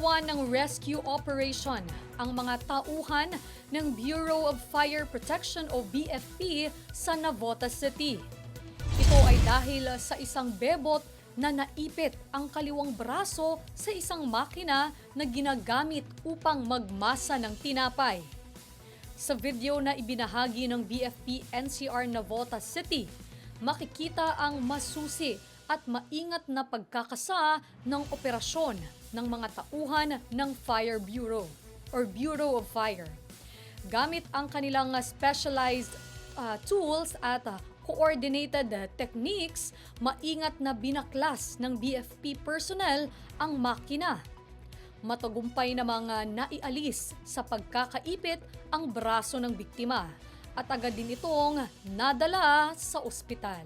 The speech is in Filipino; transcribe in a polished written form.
Gumagawa ng rescue operation ang mga tauhan ng Bureau of Fire Protection o BFP sa Navotas City. Ito ay dahil sa isang bebot na naipit ang kaliwang braso sa isang makina na ginagamit upang magmasa ng tinapay. Sa video na ibinahagi ng BFP NCR Navotas City, makikita ang masusi at maingat na pagkakasa ng operasyon ng mga tauhan ng Fire Bureau or Bureau of Fire. Gamit ang kanilang specialized tools at coordinated techniques, maingat na binaklas ng BFP personnel ang makina. Matagumpay namang naialis sa pagkakaipit ang braso ng biktima at agad din itong nadala sa ospital.